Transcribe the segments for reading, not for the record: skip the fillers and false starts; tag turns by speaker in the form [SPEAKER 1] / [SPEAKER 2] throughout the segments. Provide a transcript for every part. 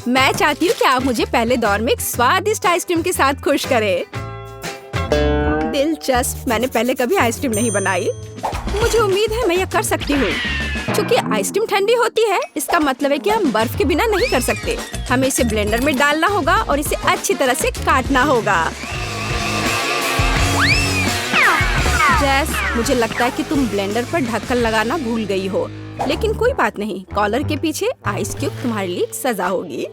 [SPEAKER 1] मैं चाहती हूँ कि आप मुझे पहले दौर में एक स्वादिष्ट आइसक्रीम के साथ खुश करें। दिलचस्प, मैंने पहले कभी आइसक्रीम नहीं बनाई। मुझे उम्मीद है मैं यह कर सकती हूँ। चूँकि आइसक्रीम ठंडी होती है, इसका मतलब है कि हम बर्फ के बिना नहीं कर सकते। हमें इसे ब्लेंडर में डालना होगा और इसे अच्छी तरह से काटना होगा। जैस, मुझे लगता है कि तुम ब्लेंडर पर ढक्कन लगाना भूल गई हो, लेकिन कोई बात नहीं। कॉलर के पीछे आइस क्यूब तुम्हारे लिए सजा होगी।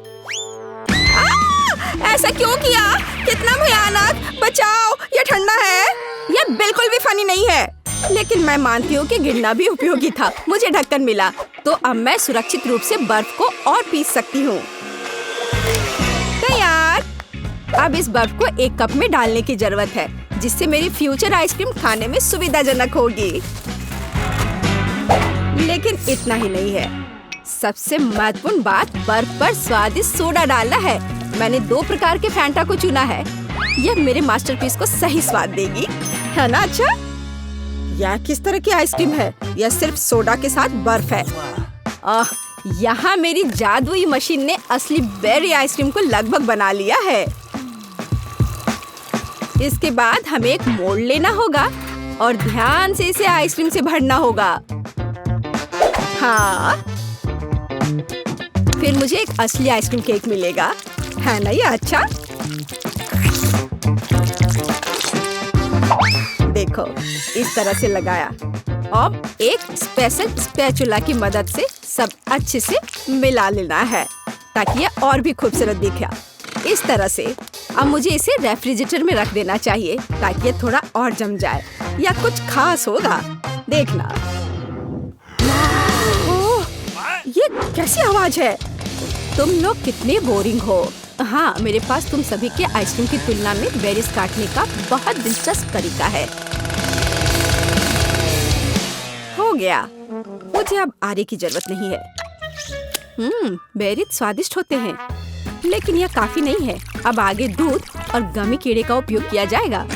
[SPEAKER 1] ऐसा क्यों किया? कितना भयानक! बचाओ, यह ठंडा है। यह बिल्कुल भी फनी नहीं है, लेकिन मैं मानती हूँ कि गिरना भी उपयोगी था। मुझे ढक्कन मिला, तो अब मैं सुरक्षित रूप से बर्फ को और पीस सकती हूँ। तैयार। अब इस बर्फ को एक कप में डालने की जरूरत है, जिससे मेरी फ्यूचर आइसक्रीम खाने में सुविधाजनक होगी। लेकिन इतना ही नहीं है। सबसे महत्वपूर्ण बात बर्फ पर स्वादिष्ट सोडा डालना है। मैंने 2 प्रकार के फैंटा को चुना है। यह मेरे मास्टरपीस को सही स्वाद देगी, है ना? अच्छा, यह किस तरह की आइसक्रीम है? यह सिर्फ सोडा के साथ बर्फ है। यहाँ मेरी जादुई मशीन ने असली बेरी आइसक्रीम को लगभग बना लिया है। इसके बाद हमें एक मोल्ड लेना होगा और ध्यान से इसे आइसक्रीम से भरना होगा। हाँ, फिर मुझे एक असली आइसक्रीम केक मिलेगा, है ना? ये अच्छा। देखो, इस तरह से लगाया। अब एक स्पेशल स्पैचुला की मदद से सब अच्छे से मिला लेना है, ताकि ये और भी खूबसूरत दिखे। इस तरह से अब मुझे इसे रेफ्रिजरेटर में रख देना चाहिए, ताकि ये थोड़ा और जम जाए। या कुछ खास होगा, देखना। ओह, ये कैसी आवाज है? तुम लोग कितने बोरिंग हो। हाँ, मेरे पास तुम सभी के आइसक्रीम की तुलना में बेरीज काटने का बहुत दिलचस्प तरीका है। हो गया। मुझे अब आरे की जरूरत नहीं है। बेरीज स्वादिष्ट होते हैं, लेकिन यह काफी नहीं है। अब आगे दूध और गमी कीड़े का उपयोग किया जाएगा।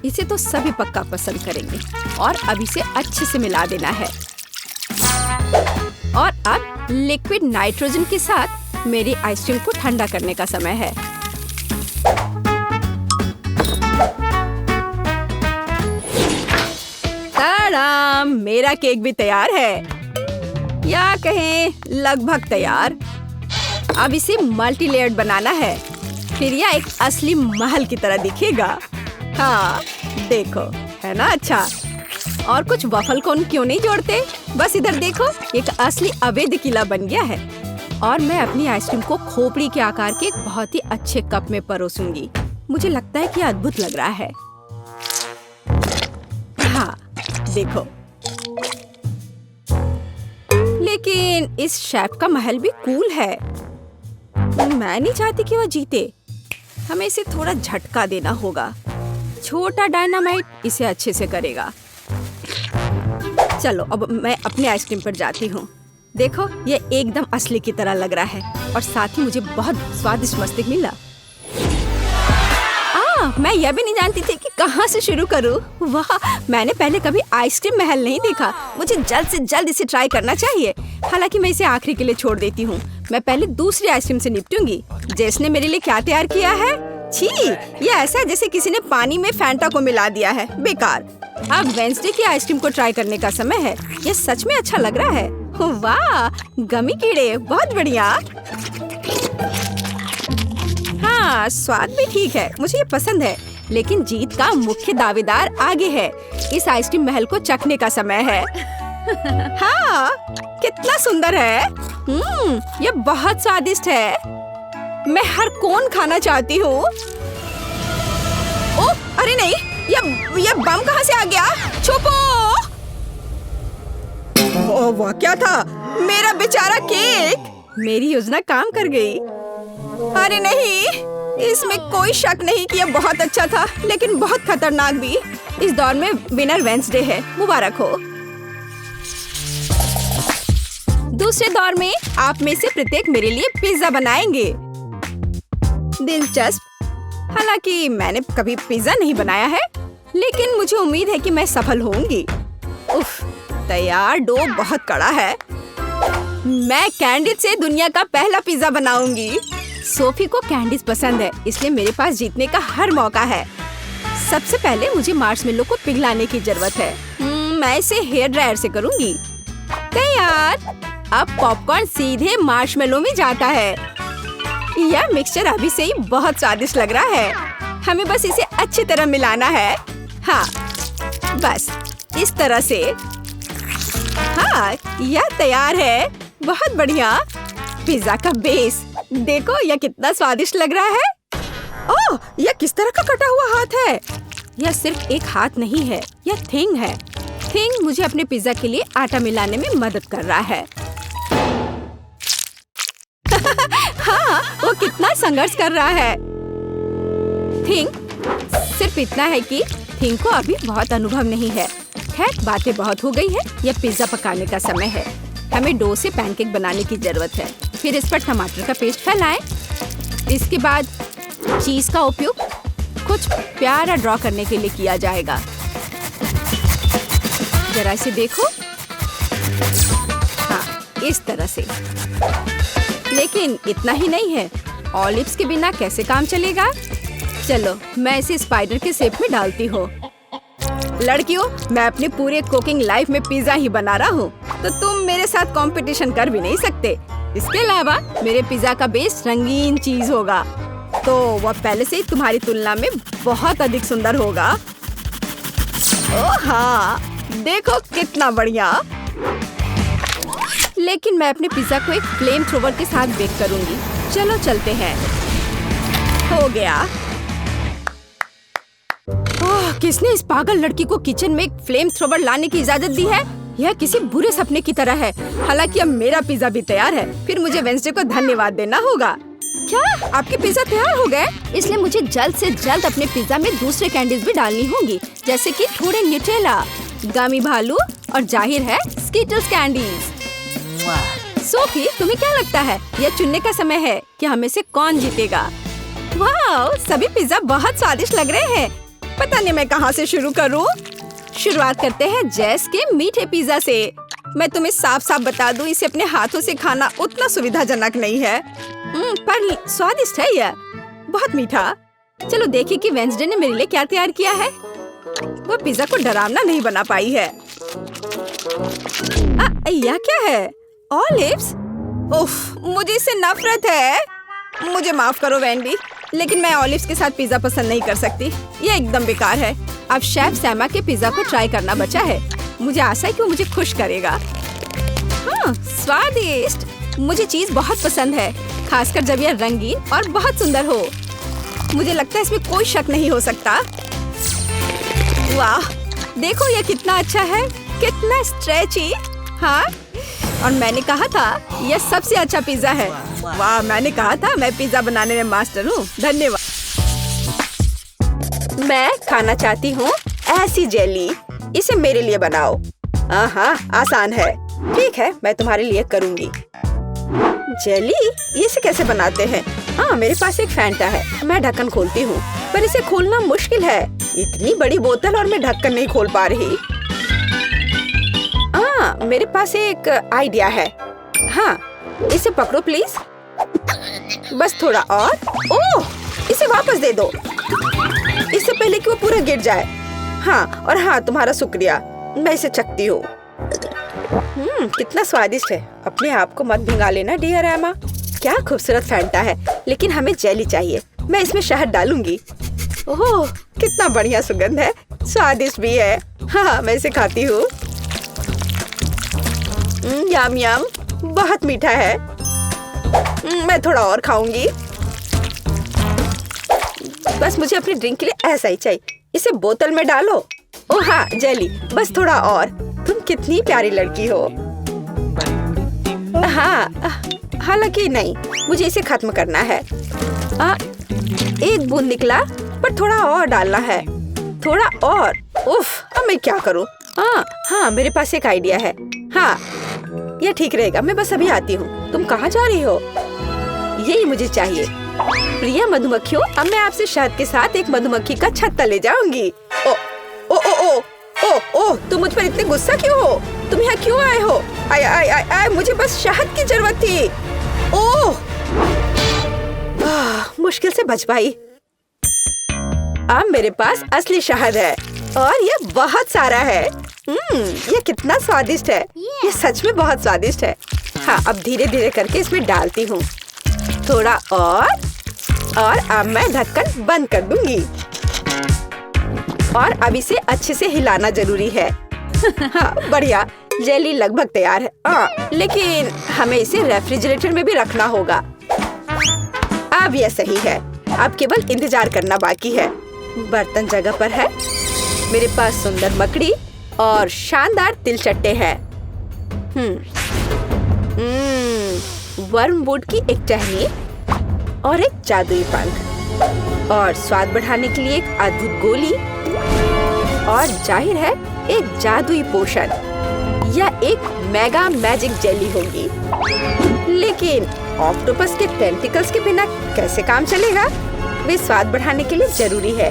[SPEAKER 1] इसे तो सभी पक्का पसंद करेंगे। और अब इसे अच्छे से मिला देना है। और अब लिक्विड नाइट्रोजन के साथ मेरी आइसक्रीम को ठंडा करने का समय है। ताड़ाम! मेरा केक भी तैयार है, या कहें लगभग तैयार। अब इसे मल्टी लेयर्ड बनाना है, फिर यह एक असली महल की तरह दिखेगा। हाँ, देखो, है ना अच्छा? और कुछ वफल कोन क्यों नहीं जोड़ते? बस इधर देखो, एक असली अवैध किला बन गया है। और मैं अपनी आइसक्रीम को खोपड़ी के आकार के एक बहुत ही अच्छे कप में परोसूंगी। मुझे लगता है कि यह अद्भुत लग रहा है। हाँ, देखो। लेकिन इस शेफ का महल भी कूल है। मैं नहीं चाहती कि वह जीते। हमें इसे थोड़ा झटका देना होगा। छोटा डायनामाइट इसे अच्छे से करेगा। चलो, अब मैं अपने आइसक्रीम पर जाती हूँ। देखो, ये एकदम असली की तरह लग रहा है और साथ ही मुझे बहुत स्वादिष्ट मस्तिष्क मिला। मैं यह भी नहीं जानती थी कि कहाँ से शुरू करूँ। वाह, मैंने पहले कभी आइसक्रीम महल नहीं देखा। मुझे जल्द से जल्द इसे ट्राई करना चाहिए। हालांकि मैं इसे आखिरी के लिए छोड़ देती हूँ। मैं पहले दूसरी आइसक्रीम से निपटूंगी। जेस ने मेरे लिए क्या तैयार किया है? छी, ये ऐसा है जैसे किसी ने पानी में फैंटा को मिला दिया है। बेकार। अब वेंसडे की आइसक्रीम को ट्राई करने का समय है। यह सच में अच्छा लग रहा है। वाह, गमी कीड़े, बहुत बढ़िया। हाँ, स्वाद भी ठीक है, मुझे ये पसंद है। लेकिन जीत का मुख्य दावेदार आगे है। इस आइसक्रीम महल को चखने का समय है। हाँ, कितना सुंदर है। ये बहुत स्वादिष्ट है। मैं हर कोन खाना चाहती हूँ। ओह, अरे नहीं, ये बम कहाँ से आ गया? छुपो! ओह, वह क्या था? मेरा बेचारा केक! मेरी योजना काम कर गई। अरे नहीं, इसमें कोई शक नहीं कि यह बहुत अच्छा था, लेकिन बहुत खतरनाक भी। इस दौर में विनर वेंसडे है। मुबारक हो। दूसरे दौर में आप में से प्रत्येक मेरे लिए पिज्जा बनाएंगे। दिलचस्प। हालांकि मैंने कभी पिज्जा नहीं बनाया है, लेकिन मुझे उम्मीद है कि मैं सफल होंगी। उफ, तैयार डो बहुत कड़ा है। मैं कैंडीज से दुनिया का पहला पिज्जा बनाऊंगी। सोफी को कैंडीज पसंद है, इसलिए मेरे पास जीतने का हर मौका है। सबसे पहले मुझे मार्शमेलो को पिघलाने की जरूरत है। मैं इसे हेयर ड्रायर से करूंगी। तैयार। अब पॉपकॉर्न सीधे मार्शमेलो में जाता है। यह मिक्सचर अभी से ही बहुत स्वादिष्ट लग रहा है। हमें बस इसे अच्छी तरह मिलाना है। हाँ, बस इस तरह से। हाँ, यह तैयार है। बहुत बढ़िया। पिज्जा का बेस देखो, यह कितना स्वादिष्ट लग रहा है। ओह, यह किस तरह का कटा हुआ हाथ है? यह सिर्फ एक हाथ नहीं है, यह थिंग है। थिंग मुझे अपने पिज्जा के लिए आटा मिलाने में मदद कर रहा है। हाँ, वो कितना संघर्ष कर रहा है। थिंग सिर्फ इतना है कि थिंग को अभी बहुत अनुभव नहीं है। खैर, बातें बहुत हो गई है। यह पिज्जा पकाने का समय है। हमें डो से पैनकेक बनाने की जरूरत है। फिर इस पर टमाटर का पेस्ट फैलाएं। इसके बाद चीज का उपयोग कुछ प्यारा ड्रॉ करने के लिए किया जाएगा। जरा इसे देखो। हाँ, इस तरह से। लेकिन इतना ही नहीं है। ऑलिव्स के बिना कैसे काम चलेगा? चलो, मैं इसे स्पाइडर के शेप में डालती हूँ। लड़कियों, मैं अपने पूरे कुकिंग लाइफ में पिज्जा ही बना रहा हूँ, तो तुम मेरे साथ कंपटीशन कर भी नहीं सकते। इसके अलावा मेरे पिज्जा का बेस रंगीन चीज होगा, तो वह पहले से ही तुम्हारी तुलना में बहुत अधिक सुंदर होगा। ओह हाँ, देखो कितना बढ़िया। लेकिन मैं अपने पिज्जा को एक फ्लेम थ्रोवर के साथ बेक करूंगी। चलो चलते हैं। हो गया। किसने इस पागल लड़की को किचन में एक फ्लेम थ्रोवर लाने की इजाजत दी है? यह किसी बुरे सपने की तरह है। हालांकि अब मेरा पिज्जा भी तैयार है। फिर मुझे वेंसडे को धन्यवाद देना होगा। क्या आपके पिज्जा तैयार हो गए? इसलिए मुझे जल्द से जल्द अपने पिज्जा में दूसरे कैंडीज भी डालनी होंगी, जैसे कि थोड़े न्यूटेला, गमी भालू और जाहिर है स्कीटल्स कैंडीज। सोफी, तुम्हें क्या लगता है? यह चुनने का समय है कि हमें से कौन जीतेगा। वाह, सभी पिज्जा बहुत स्वादिष्ट लग रहे हैं। पता नहीं मैं कहाँ से शुरू करूँ। शुरुआत करते हैं जैस के मीठे पिज्जा से। मैं तुम्हें साफ साफ बता दूं, इसे अपने हाथों से खाना उतना सुविधाजनक नहीं है, पर स्वादिष्ट है यह, बहुत मीठा। चलो देखिए कि वेंसडे ने मेरे लिए क्या तैयार किया है। वो पिज्जा को डरावना नहीं बना पाई है। यह क्या है? ऑलिव्स? उफ, मुझे इससे नफरत है। मुझे माफ करो वेंडी, लेकिन मैं ऑलिव्स के साथ पिज्जा पसंद नहीं कर सकती। यह एकदम बेकार है। अब शेफ सैमा के पिज्जा को ट्राई करना बचा है। मुझे आशा है कि वो मुझे खुश करेगा। हाँ, स्वादिष्ट। मुझे चीज बहुत पसंद है, खासकर जब यह रंगीन और बहुत सुंदर हो। मुझे लगता है इसमें कोई शक नहीं हो सकता। वाह, देखो यह कितना अच्छा है, कितना स्ट्रेची। हाँ, और मैंने कहा था यह सबसे अच्छा पिज्जा है। वाह, मैंने कहा था मैं पिज्जा बनाने में मास्टर हूँ। धन्यवाद। मैं खाना चाहती हूँ ऐसी जेली। इसे मेरे लिए बनाओ। हाँ, आसान है। ठीक है, मैं तुम्हारे लिए करूँगी। जेली? इसे कैसे बनाते हैं? हाँ, मेरे पास एक फैंटा है। मैं ढक्कन खोलती हूँ, पर इसे खोलना मुश्किल है। इतनी बड़ी बोतल और मैं ढक्कन नहीं खोल पा रही। हाँ, मेरे पास एक आइडिया है। हाँ, इसे पकड़ो प्लीज। बस थोड़ा और। ओह, इसे वापस दे दो, इससे पहले कि वो पूरा गिर जाए। हाँ, और हाँ, तुम्हारा शुक्रिया। मैं इसे चखती हूँ। कितना स्वादिष्ट है। अपने आप को मत भिंगा लेना डियर एमा। क्या खूबसूरत फैंटा है, लेकिन हमें जेली चाहिए। मैं इसमें शहद डालूंगी। ओह, कितना बढ़िया सुगंध है, स्वादिष्ट भी है। हाँ, मैं इसे खाती हूँ। यम यम, बहुत मीठा है। मैं थोड़ा और खाऊंगी। बस मुझे अपनी ड्रिंक के लिए ऐसा ही चाहिए। इसे बोतल में डालो। ओह हाँ, जेली, बस थोड़ा और। तुम कितनी प्यारी लड़की हो। हाँ, हालांकि नहीं, मुझे इसे खत्म करना है। एक बूंद निकला, पर थोड़ा और डालना है। थोड़ा और। उफ, अब मैं क्या करूँ? हाँ, मेरे पास एक आइडिया है। हाँ, यह ठीक रहेगा। मैं बस अभी आती हूँ। तुम कहाँ जा रही हो? यही मुझे चाहिए। प्रिय मधुमक्खियों, अब मैं आपसे शहद के साथ एक मधुमक्खी का छत्ता ले जाऊंगी। ओ, ओ, ओ, ओ, ओ, ओ, तुम मुझ पर इतने गुस्सा क्यों हो? तुम यहाँ क्यों आए हो? आय आय आय आय, मुझे बस शहद की जरूरत थी। ओह, मुश्किल से बच पाई। अब मेरे पास असली शहद है और ये बहुत सारा है। ये कितना स्वादिष्ट है। ये सच में बहुत स्वादिष्ट है। हाँ, अब धीरे धीरे करके इसमें डालती हूँ। थोड़ा और अब मैं ढक्कन बंद कर दूंगी। और अब इसे अच्छे से हिलाना जरूरी है। हाँ, बढ़िया, जेली लगभग तैयार है। लेकिन हमें इसे रेफ्रिजरेटर में भी रखना होगा। अब यह सही है। अब केवल इंतजार करना बाकी है। बर्तन जगह पर है। मेरे पास सुंदर मकड़ी और शानदार तिलचट्टे हैं। वर्मवुड की एक टहनी और एक जादुई पंख और स्वाद बढ़ाने के लिए एक अद्भुत गोली और जाहिर है एक जादुई पोशन। यह एक मेगा मैजिक जेली होगी। लेकिन ऑक्टोपस के टेंटिकल्स के बिना कैसे काम चलेगा? वे स्वाद बढ़ाने के लिए जरूरी है।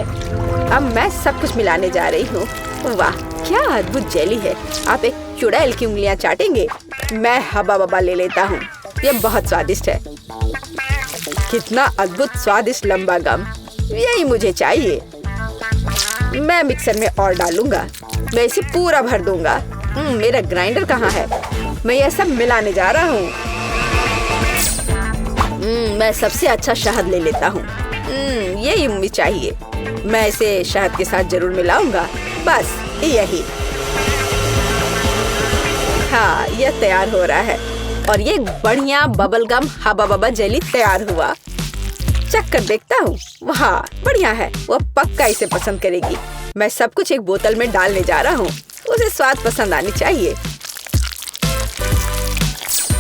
[SPEAKER 1] अब मैं सब कुछ मिलाने जा रही हूँ। वाह, क्या अद्भुत जेली है। आप एक चुड़ैल की उंगलियां चाटेंगे। मैं हबा बबा ले लेता हूँ। यह बहुत स्वादिष्ट है। कितना अद्भुत स्वादिष्ट लंबा गम, यही मुझे चाहिए। मैं मिक्सर में और डालूंगा। मैं इसे पूरा भर दूंगा। मेरा ग्राइंडर कहाँ है? मैं यह सब मिलाने जा रहा हूँ। मैं सबसे अच्छा शहद ले लेता हूँ। यही मुझे चाहिए। मैं इसे शहद के साथ जरूर मिलाऊंगा। बस यही। हाँ, यह तैयार हो रहा है और ये बढ़िया बबल गम हबा बबा जेली तैयार हुआ। चख कर देखता हूँ। वाह, बढ़िया है। वो पक्का इसे पसंद करेगी। मैं सब कुछ एक बोतल में डालने जा रहा हूँ। उसे स्वाद पसंद आनी चाहिए।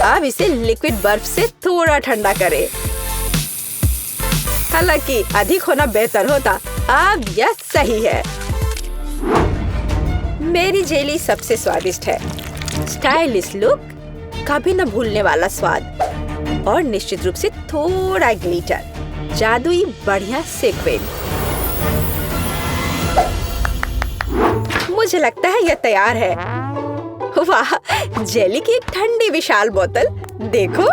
[SPEAKER 1] अब इसे लिक्विड बर्फ से थोड़ा ठंडा करें। हालांकि अधिक होना बेहतर होता। अब यह सही है। मेरी जेली सबसे स्वादिष्ट है। स्टाइलिश लुक, कभी न भूलने वाला स्वाद और निश्चित रूप से थोड़ा ग्लिटर, जादुई बढ़िया सीक्वेंस। मुझे लगता है यह तैयार है। वाह, जेली की एक ठंडी विशाल बोतल देखो।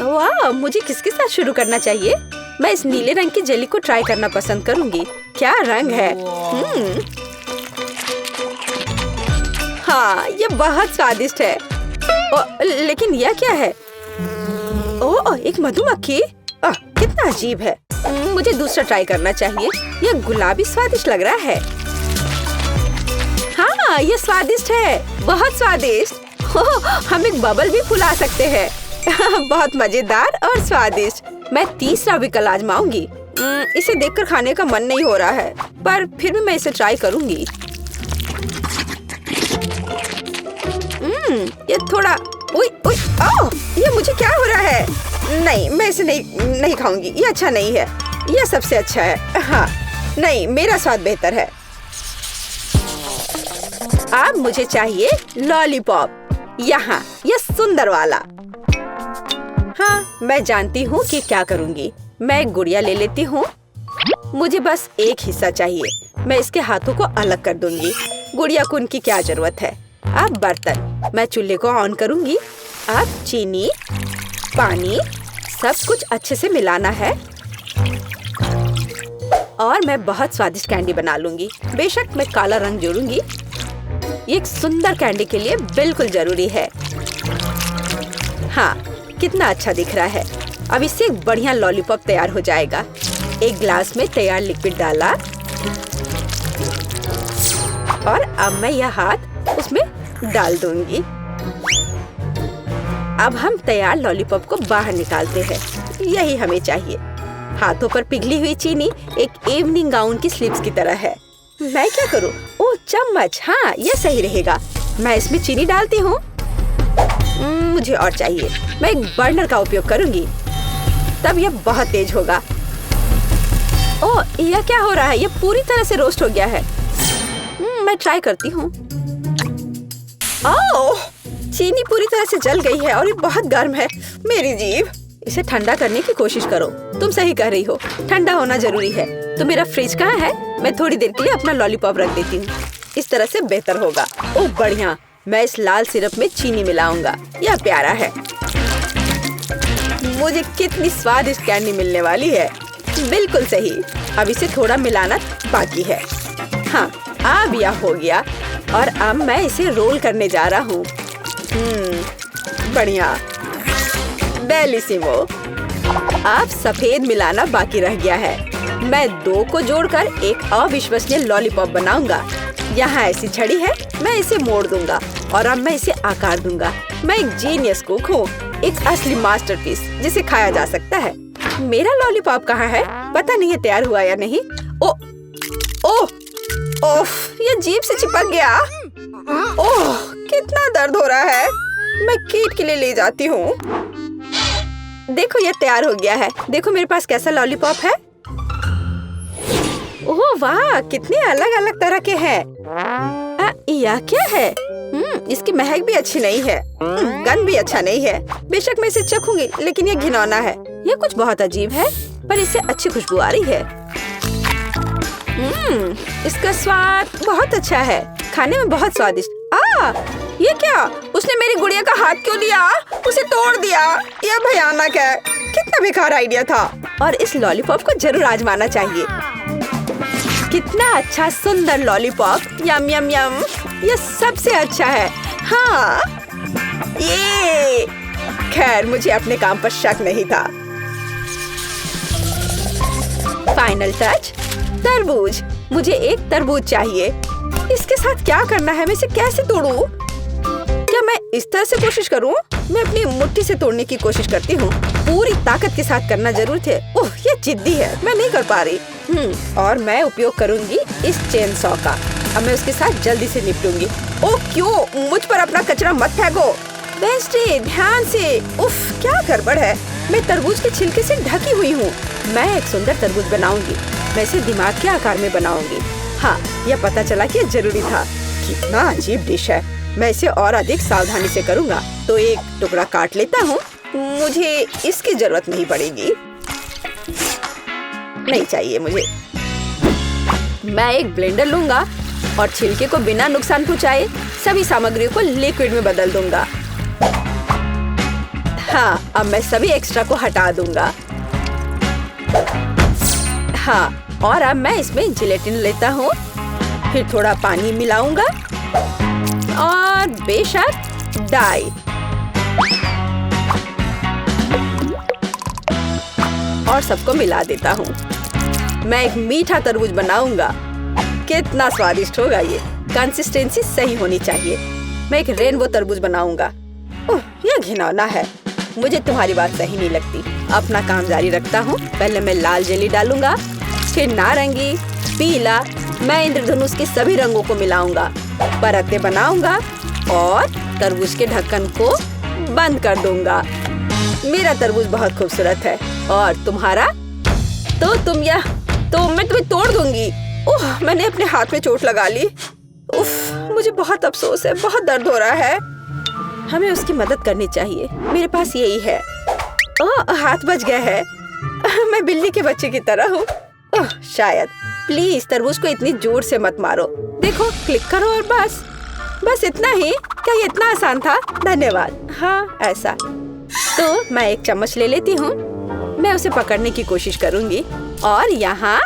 [SPEAKER 1] वाह, मुझे किसके साथ शुरू करना चाहिए? मैं इस नीले रंग की जेली को ट्राई करना पसंद करूंगी। क्या रंग है। हाँ, ये बहुत स्वादिष्ट है। लेकिन यह क्या है? ओह, एक मधुमक्खी। कितना अजीब है। मुझे दूसरा ट्राई करना चाहिए। यह गुलाबी स्वादिष्ट लग रहा है। हाँ, ये स्वादिष्ट है, बहुत स्वादिष्ट। हम एक बबल भी फुला सकते हैं। बहुत मजेदार और स्वादिष्ट। मैं तीसरा विकल्प आजमाऊंगी। इसे देखकर खाने का मन नहीं हो रहा है, पर फिर भी मैं इसे ट्राई करूंगी। ये थोड़ा ये मुझे क्या हो रहा है? नहीं, मैं इसे नहीं खाऊंगी। ये अच्छा नहीं है। यह सबसे अच्छा है। हाँ, नहीं, मेरा स्वाद बेहतर है। अब मुझे चाहिए लॉलीपॉप। यहाँ, यह सुंदर वाला। हाँ, मैं जानती हूँ कि क्या करूँगी। मैं एक गुड़िया ले लेती हूँ। मुझे बस एक हिस्सा चाहिए। मैं इसके हाथों को अलग कर दूंगी। गुड़िया को उनकी क्या जरूरत है। अब बर्तन, मैं चूल्हे को ऑन करूँगी। अब चीनी, पानी, सब कुछ अच्छे से मिलाना है और मैं बहुत स्वादिष्ट कैंडी बना लूंगी। बेशक मैं काला रंग जोड़ूंगी। ये एक सुंदर कैंडी के लिए बिल्कुल जरूरी है। हाँ, कितना अच्छा दिख रहा है। अब इससे एक बढ़िया लॉलीपॉप तैयार हो जाएगा। एक ग्लास में तैयार लिक्विड डाला और अब मैं यह हाथ उसमें डाल दूंगी। अब हम तैयार लॉलीपॉप को बाहर निकालते हैं। यही हमें चाहिए। हाथों पर पिघली हुई चीनी एक इवनिंग गाउन की स्लीव्स की तरह है। मैं क्या करूं? ओह, चम्मच। हाँ, यह सही रहेगा। मैं इसमें चीनी डालती हूँ। मुझे और चाहिए। मैं एक बर्नर का उपयोग करूंगी, तब यह बहुत तेज होगा। ओह, यह क्या हो रहा है? यह पूरी तरह से रोस्ट हो गया है। मैं ट्राई करती हूँ। ओह, चीनी पूरी तरह से जल गई है और ये बहुत गर्म है। मेरी जीभ। इसे ठंडा करने की कोशिश करो। तुम सही कह रही हो, ठंडा होना जरूरी है। तो मेरा फ्रिज कहाँ है? मैं थोड़ी देर के लिए अपना लॉलीपॉप रख देती हूँ। इस तरह से बेहतर होगा। ओह बढ़िया, मैं इस लाल सिरप में चीनी मिलाऊंगा। यह प्यारा है। मुझे कितनी स्वादिष्ट कैंडी मिलने वाली है। बिल्कुल सही। अब इसे थोड़ा मिलाना बाकी है। हाँ, अब यह हो गया और अब मैं इसे रोल करने जा रहा हूँ। बढ़िया, बेलिसिमो। अब सफेद मिलाना बाकी रह गया है। मैं 2 को जोड़कर एक अविश्वसनीय लॉलीपॉप बनाऊंगा। यहाँ ऐसी छड़ी है, मैं इसे मोड़ दूंगा और अब मैं इसे आकार दूंगा। मैं एक जीनियस कुक हूँ, एक असली मास्टरपीस जिसे खाया जा सकता है। मेरा लॉलीपॉप कहाँ है? पता नहीं है तैयार हुआ या नहीं। ओह, ये जीभ से चिपक गया। ओह, कितना दर्द हो रहा है। मैं कीट के लिए ले जाती हूँ। देखो, ये तैयार हो गया है। देखो मेरे पास कैसा लॉलीपॉप है। ओह वाह, कितने अलग अलग तरह के हैं। यह क्या है? इसकी महक भी अच्छी नहीं है। गंध भी अच्छा नहीं है। बेशक मैं इसे चखूंगी, लेकिन ये घिनौना है। यह कुछ बहुत अजीब है, पर इससे अच्छी खुशबू आ रही है। इसका स्वाद बहुत अच्छा है, खाने में बहुत स्वादिष्ट। ये क्या? उसने मेरी गुड़िया का हाथ क्यों लिया? उसे तोड़ दिया। यह भयानक है। कितना बेकार आइडिया था। और इस लॉलीपॉप को जरूर आजमाना चाहिए। कितना अच्छा सुंदर लॉलीपॉप। यम यम यम। यह सबसे अच्छा है। हाँ, ये खैर, मुझे अपने काम पर शक नहीं था। फाइनल टच, तरबूज। मुझे एक तरबूज चाहिए। इसके साथ क्या करना है? मैं इसे कैसे तोड़ूं? क्या मैं इस तरह से कोशिश करूं? मैं अपनी मुट्ठी से तोड़ने की कोशिश करती हूँ। पूरी ताकत के साथ करना जरूर थे। ओह, ये जिद्दी है, मैं नहीं कर पा रही। और मैं उपयोग करूंगी इस चेन सॉ का। अब मैं उसके साथ जल्दी से निपटूंगी। ओह क्यों? मुझ पर अपना कचरा मत फेंको। वेंसडे, ध्यान से। उफ, क्या गड़बड़ है। मैं तरबूज के छिलके से ढकी हुई हूँ। मैं एक सुंदर तरबूज बनाऊंगी। मैं इसे दिमाग के आकार में बनाऊंगी। हाँ, यह पता चला कि यह जरूरी था। कितना अजीब डिश है। मैं इसे और अधिक सावधानी से करूँगा। तो एक टुकड़ा काट लेता हूँ। मुझे इसकी जरूरत नहीं पड़ेगी। नहीं चाहिए मुझे। मैं एक ब्लेंडर लूंगा और छिलके को बिना नुकसान पहुँचाए सभी सामग्रियों को लिक्विड में बदल दूंगा। हाँ, अब मैं सभी एक्स्ट्रा को हटा दूंगा। हाँ, और अब मैं इसमें जिलेटिन लेता हूँ। फिर थोड़ा पानी मिलाऊंगा और बेशक डाई। और सबको मिला देता हूँ। मैं एक मीठा तरबूज बनाऊंगा। कितना स्वादिष्ट होगा ये। कंसिस्टेंसी सही होनी चाहिए। मैं एक रेनबो तरबूज बनाऊंगा। ओह, यह घिनौना है। मुझे तुम्हारी बात सही नहीं लगती। अपना काम जारी रखता हूँ। पहले मैं लाल जेली डालूंगा, फिर नारंगी, पीला। मैं इंद्रधनुष के सभी रंगों को मिलाऊंगा, परतें बनाऊंगा और तरबूज के ढक्कन को बंद कर दूंगा। मेरा तरबूज बहुत खूबसूरत है। और तुम्हारा? तो मैं तुम्हें तोड़ दूंगी। ओह, मैंने अपने हाथ में चोट लगा ली। उफ, मुझे बहुत अफसोस है। बहुत दर्द हो रहा है। हमें उसकी मदद करनी चाहिए। मेरे पास यही है। ओह, हाथ बच गया है। मैं बिल्ली के बच्चे की तरह हूँ। ओह, शायद। प्लीज तरबूज को इतनी जोर से मत मारो। देखो, क्लिक करो और बस इतना ही। क्या ये इतना आसान था? धन्यवाद। हाँ, ऐसा। तो मैं एक चम्मच ले लेती हूँ। मैं उसे पकड़ने की कोशिश करूंगी और यहाँ,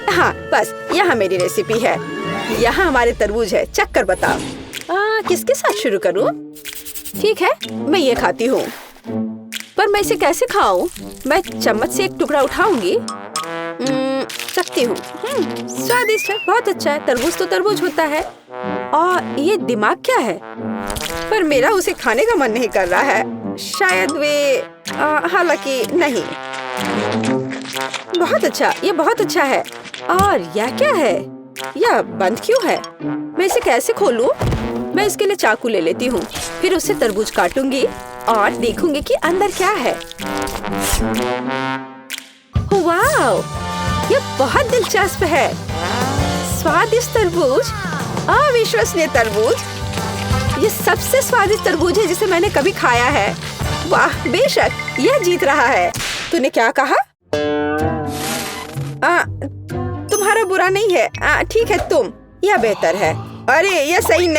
[SPEAKER 1] हाँ बस, यहाँ मेरी रेसिपी है। यहाँ हमारे तरबूज है। चख कर बताओ। किसके साथ शुरू करूँ? ठीक है, मैं ये खाती हूँ। पर मैं इसे कैसे खाऊं? मैं चम्मच से एक टुकड़ा उठाऊंगी। चखती हूँ। स्वादिष्ट है, बहुत अच्छा है। तरबूज तो तरबूज होता है। और ये दिमाग क्या है? पर मेरा उसे खाने का मन नहीं कर रहा है। शायद वे, हालांकि नहीं। बहुत अच्छा, ये बहुत अच्छा है। और यह क्या है? यह बंद क्यों है? मैं इसे कैसे खोलूं? मैं इसके लिए चाकू ले लेती हूँ। फिर उससे तरबूज काटूंगी और देखूंगी कि अंदर क्या है। वाव, ये बहुत दिलचस्प है। स्वादिष्ट तरबूज, अविश्वसनीय तरबूज। ये सबसे स्वादिष्ट तरबूज है जिसे मैंने कभी खाया है। वाह, बेशक यह जीत रहा है। तूने क्या कहा? तुम्हारा बुरा नहीं है। ठीक है, तुम
[SPEAKER 2] यह बेहतर है। अरे यह सही नहीं